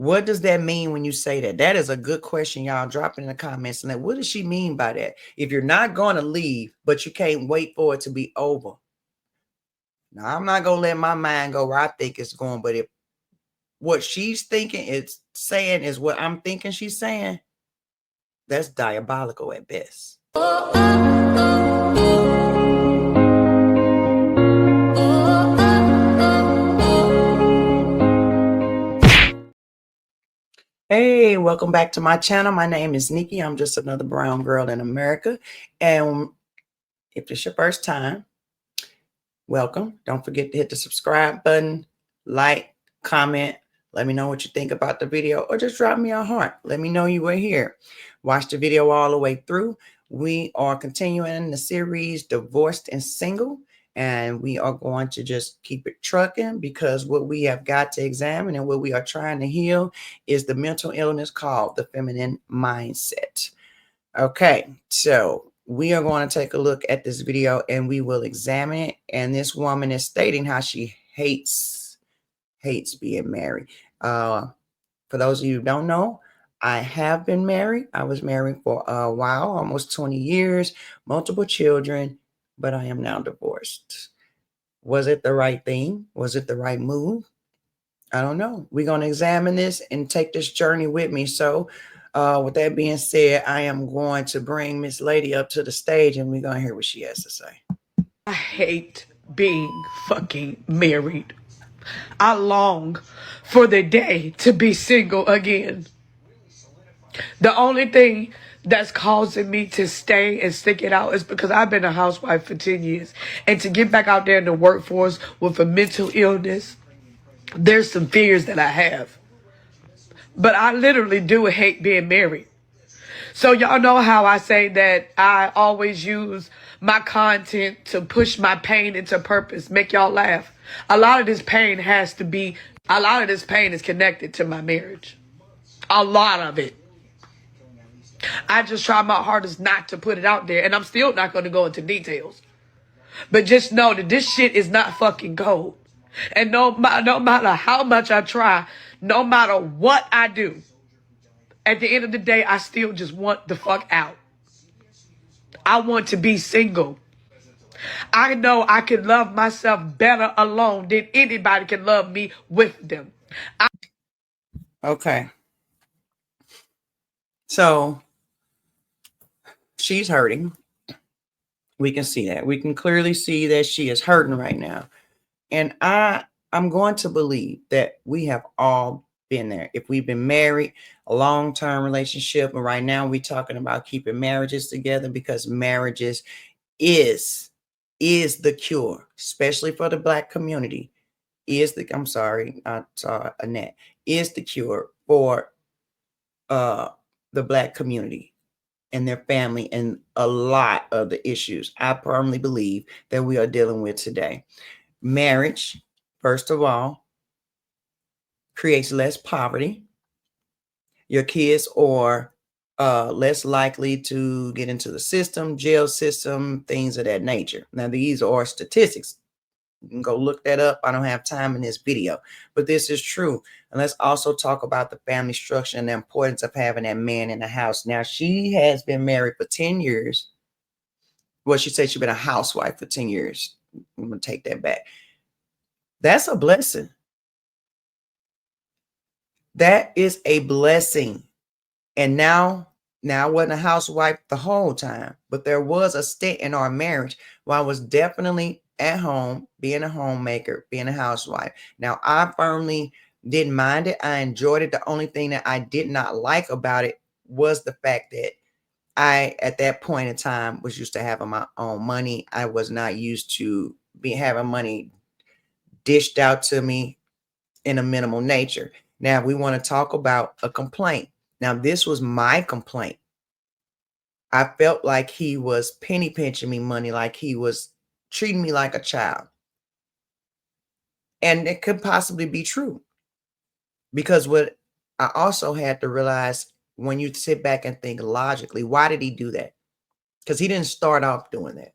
What does that mean when you say that? That is a good question, y'all. Drop it in the comments. And what does she mean by that? If you're not going to leave, but you can't wait for it to be over. Now, I'm not going to let my mind go where I think it's going. But if what she's thinking is saying is what I'm thinking she's saying, that's diabolical at best. Hey, welcome back to my channel. My name is Nikki. I'm just another brown girl in America. And if it's your first time, welcome. Don't forget to hit the subscribe button, like, comment. Let me know what you think about the video, or just drop me a heart. Let me know you were here. Watch the video all the way through. We are continuing the series Divorced and Single. And we are going to just keep it trucking, because what we have got to examine and what we are trying to heal is the mental illness called the feminine mindset. Okay, so we are going to take a look at this video and we will examine it. And this woman is stating how she hates being married. For those of you who don't know, I have been married. I was married for a while, almost 20 years, multiple children, but I am now divorced. Was it the right thing? Was it the right move? I don't know. We're going to examine this and take this journey with me. So with that being said, I am going to bring Miss Lady up to the stage and we're going to hear what she has to say. I hate being fucking married. I long for the day to be single again. The only thing that's causing me to stay and stick it out is because I've been a housewife for 10 years. And to get back out there in the workforce with a mental illness, there's some fears that I have. But I literally do hate being married. So y'all know how I say that I always use my content to push my pain into purpose, make y'all laugh. A lot of this pain is connected to my marriage. A lot of it. I just try my hardest not to put it out there, and I'm still not going to go into details. But just know that this shit is not fucking gold. And no matter how much I try, no matter what I do, at the end of the day, I still just want the fuck out. I want to be single. I know I can love myself better alone than anybody can love me with them. Okay. So she's hurting. We can see that. We can clearly see that she is hurting right now. And I'm going to believe that we have all been there. If we've been married, a long-term relationship, and right now we're talking about keeping marriages together, because marriages is the cure, especially for the Black community. I'm sorry, I saw Annette, is the cure for the Black community and their family and a lot of the issues I firmly believe that we are dealing with today. Marriage, first of all, creates less poverty. Your kids are less likely to get into the system, jail system, things of that nature. Now, these are statistics. You can go look that up. I don't have time in this video, but this is true. And let's also talk about the family structure and the importance of having that man in the house. Now, she has been married for 10 years. Well, she said she's been a housewife for 10 years. I'm going to take that back. That's a blessing. That is a blessing. And now I wasn't a housewife the whole time, but there was a stint in our marriage where I was definitely at home, being a homemaker, being a housewife. Now, I firmly didn't mind it. I enjoyed it. The only thing that I did not like about it was the fact that I, at that point in time, was used to having my own money. I was not used to having money dished out to me in a minimal nature. Now, we want to talk about a complaint. Now, this was my complaint. I felt like he was penny pinching me money, like he was treating me like a child. And it could possibly be true, because what I also had to realize, when you sit back and think logically, why did he do that? Because he didn't start off doing that.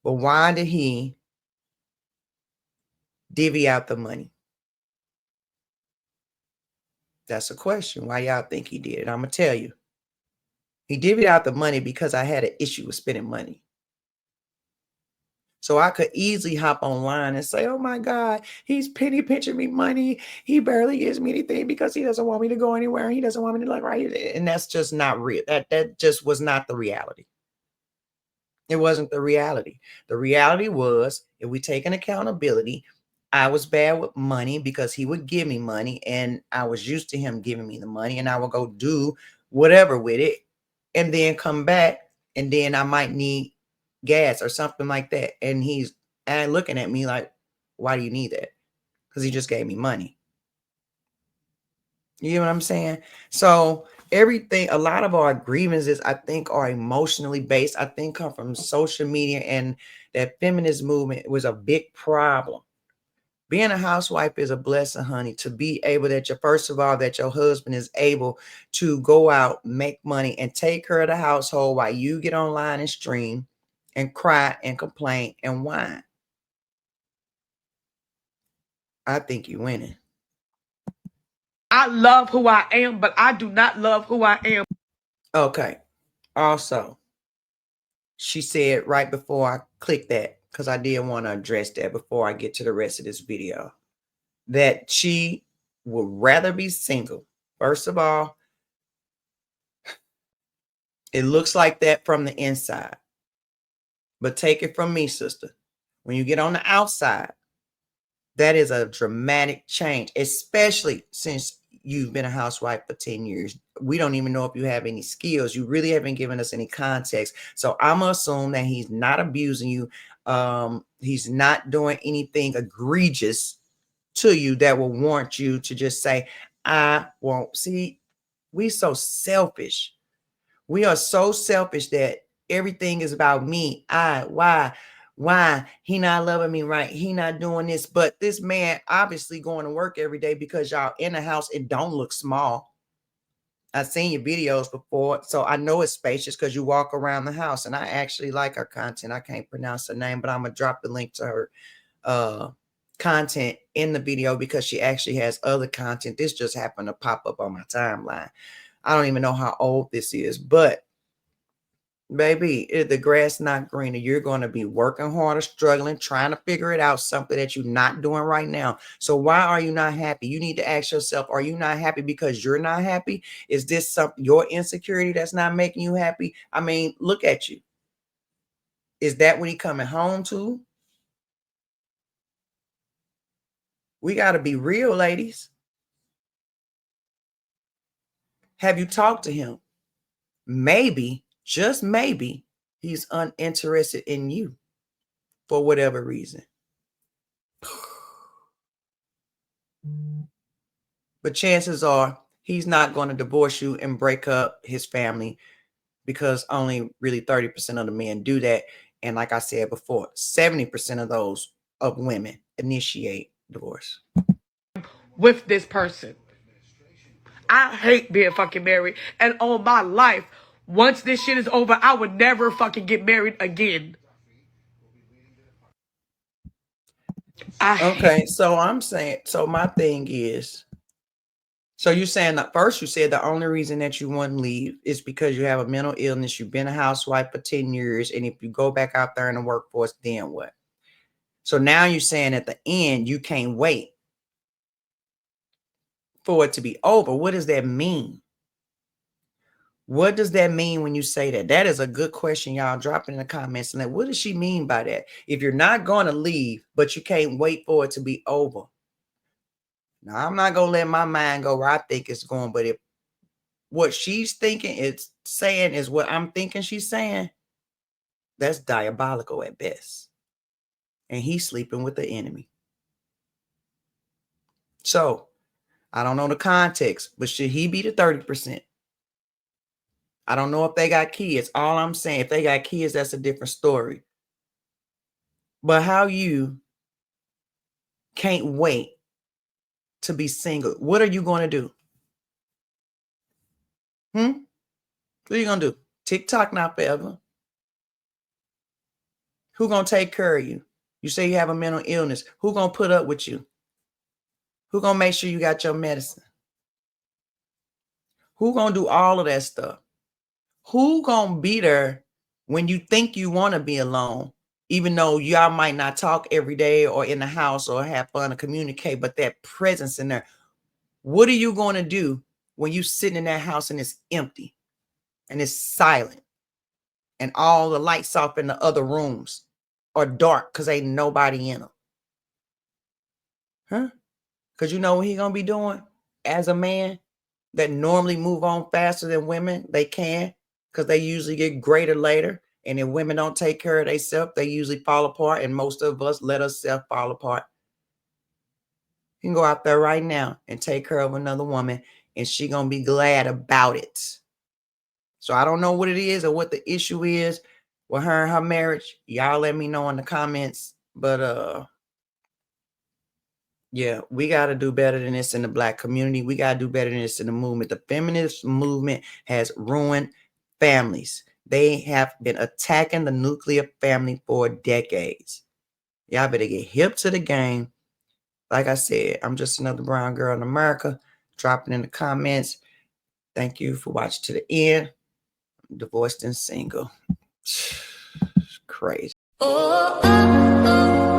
But why did he divvy out the money? That's a question. Why y'all think he did it? I'm going to tell you. He divvied out the money because I had an issue with spending money. So I could easily hop online and say, oh my God, he's penny pinching me money. He barely gives me anything because he doesn't want me to go anywhere. He doesn't want me to look right. And that's just not real. That just was not the reality. It wasn't the reality. The reality was, if we take an accountability, I was bad with money because he would give me money and I was used to him giving me the money and I would go do whatever with it and then come back and then I might need gas or something like that. And he's looking at me like, why do you need that? Because he just gave me money. You know what I'm saying? So everything, a lot of our grievances, I think, are emotionally based. I think come from social media, and that feminist movement was a big problem. Being a housewife is a blessing, honey, to be able that first of all, that your husband is able to go out, make money, and take care of the household while you get online and stream and cry and complain and whine. I think you're winning. I love who I am, but I do not love who I am. Okay. Also, she said right before I clicked that, because I did want to address that before I get to the rest of this video, that she would rather be single. First of all, it looks like that from the inside. But take it from me, sister. When you get on the outside, that is a dramatic change, especially since you've been a housewife for 10 years. We don't even know if you have any skills. You really haven't given us any context. So I'm going to assume that he's not abusing you. He's not doing anything egregious to you that will warrant you to just say, I won't. See, we so selfish. We are so selfish that everything is about me. Why he not loving me right? He not doing this. But this man obviously going to work every day because y'all in the house. It don't look small. I've seen your videos before, so I know it's spacious because you walk around the house. And I actually like her content. I can't pronounce her name, but I'm gonna drop the link to her content in the video because she actually has other content. This just happened to pop up on my timeline. I don't even know how old this is, but baby, if the grass not greener, you're going to be working harder, struggling, trying to figure it out, something that you're not doing right now. So why are you not happy? You need to ask yourself, are you not happy because you're not happy? Is this something, your insecurity, that's not making you happy? I mean, look at you. Is that what he coming home to? We got to be real, ladies. Have you talked to him? Maybe, just maybe, he's uninterested in you for whatever reason. But chances are he's not going to divorce you and break up his family because only really 30% of the men do that. And like I said before, 70% of those of women initiate divorce. With this person. I hate being fucking married. And on my life, once this shit is over, I would never fucking get married again. Okay, so I'm saying, so my thing is, so you're saying that first you said the only reason that you want to leave is because you have a mental illness. You've been a housewife for 10 years. And if you go back out there in the workforce, then what? So now you're saying at the end, you can't wait for it to be over. What does that mean? What does that mean when you say that? That is a good question, y'all. Drop it in the comments. And what does she mean by that? If you're not going to leave, but you can't wait for it to be over. Now, I'm not going to let my mind go where I think it's going. But if what she's thinking is saying is what I'm thinking she's saying, that's diabolical at best. And he's sleeping with the enemy. So I don't know the context, but should he be the 30%? I don't know if they got kids. All I'm saying, if they got kids, that's a different story. But how you can't wait to be single, what are you going to do? What are you going to do? TikTok not forever. Who going to take care of you? You say you have a mental illness. Who going to put up with you? Who going to make sure you got your medicine? Who gonna do all of that stuff? Who gonna be there when you think you want to be alone, even though y'all might not talk every day or in the house or have fun or communicate, but that presence in there? What are you going to do when you sitting in that house and it's empty and it's silent and all the lights off in the other rooms are dark because ain't nobody in them? Huh? Because you know what he going to be doing as a man that normally move on faster than women? They can, because they usually get greater later. And if women don't take care of themselves, they usually fall apart. And most of us let ourselves fall apart. You can go out there right now and take care of another woman, and she going to be glad about it. So I don't know what it is or what the issue is with her and her marriage. Y'all let me know in the comments. But yeah, we got to do better than this in the Black community. We got to do better than this in the movement. The feminist movement has ruined families. They have been attacking the nuclear family for decades. Y'all better get hip to the game. Like I said, I'm just another brown girl in America. Dropping in the comments. Thank you for watching to the end. I'm divorced and single. Crazy. Oh, oh, oh.